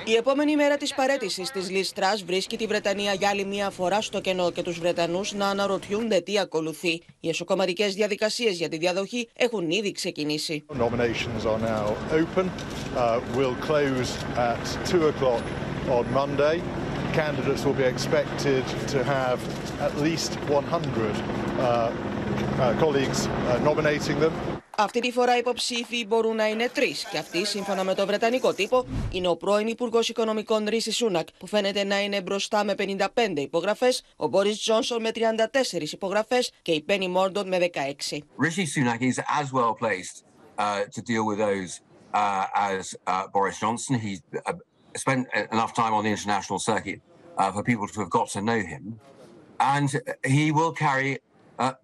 Η επόμενη μέρα της παραίτησης της Λιζ Τρας βρίσκει τη Βρετανία για άλλη μία φορά στο κενό και τους Βρετανούς να αναρωτιούνται τι ακολουθεί. Οι εσωκομματικές διαδικασίες για τη διαδοχή έχουν ήδη ξεκινήσει. Candidates will be expected to have at least 100 colleagues nominating them. Αυτή τη φορά οι υποψήφιοι μπορούν να είναι τρεις και αυτοί, σύμφωνα με το βρετανικό τύπο, είναι ο πρώην Υπουργός Οικονομικών Ρίση Σούνακ, που φαίνεται να είναι μπροστά με 55 υπογραφές, ο Μπόρις Τζόνσον με 34 υπογραφές και η Μπεν Γουάλας με 16. Rishi Sunak is as well placed to deal with those as Boris Johnson. He's spent enough time on the international circuit for people to have got to know him, and he will carry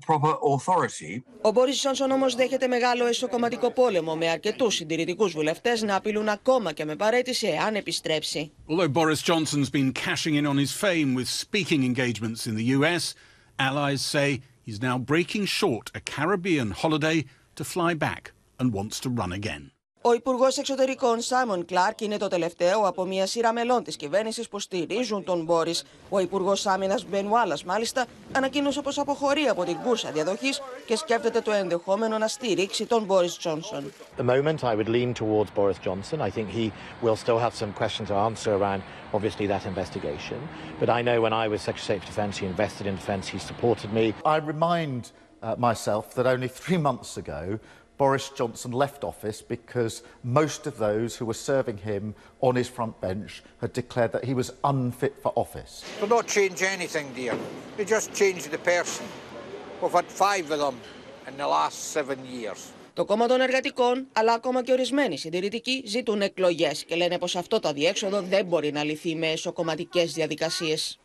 proper authority. Ο Μπόρις Τζόνσον όμως δέχεται μεγάλο εσωκομματικό πόλεμο, με αρκετούς συντηρητικούς βουλευτές να απειλούν ακόμα και με παραίτηση εάν επιστρέψει. Although Boris Johnson's been cashing in on his fame with speaking engagements in the US, allies say he's now breaking short a Caribbean holiday to fly back and wants to run again. Ο Υπουργός Εξωτερικών Σάιμον Κλάρκ είναι το τελευταίο από μια σειρά μελών της κυβέρνησης που στηρίζουν τον Μπόρις. Ο Υπουργός Άμυνας Μπεν Γουάλας, μάλιστα, ανακοίνωσε πως αποχωρεί από την κούρσα διαδοχής και σκέφτεται το ενδεχόμενο να στηρίξει τον Μπόρις Τζόνσον. At the moment, I would lean towards Boris Johnson. I think he will still have some questions to answer around, obviously, that investigation. But I know when I was Secretary of Defence, he invested in defence, he supported me. I remind myself that only 3 months ago, Boris Johnson left office because most of those who were serving him on his front bench had declared that he was unfit for office. They'll not change anything, dear. They just change the person. We've had 5 of them in the last 7 years. Το κόμμα των εργατικών, αλλά ακόμα και ορισμένοι συντηρητικοί, ζητούν εκλογές και λένε πως αυτό το αδιέξοδο δεν μπορεί να λυθεί με εσωκομματικές διαδικασίες.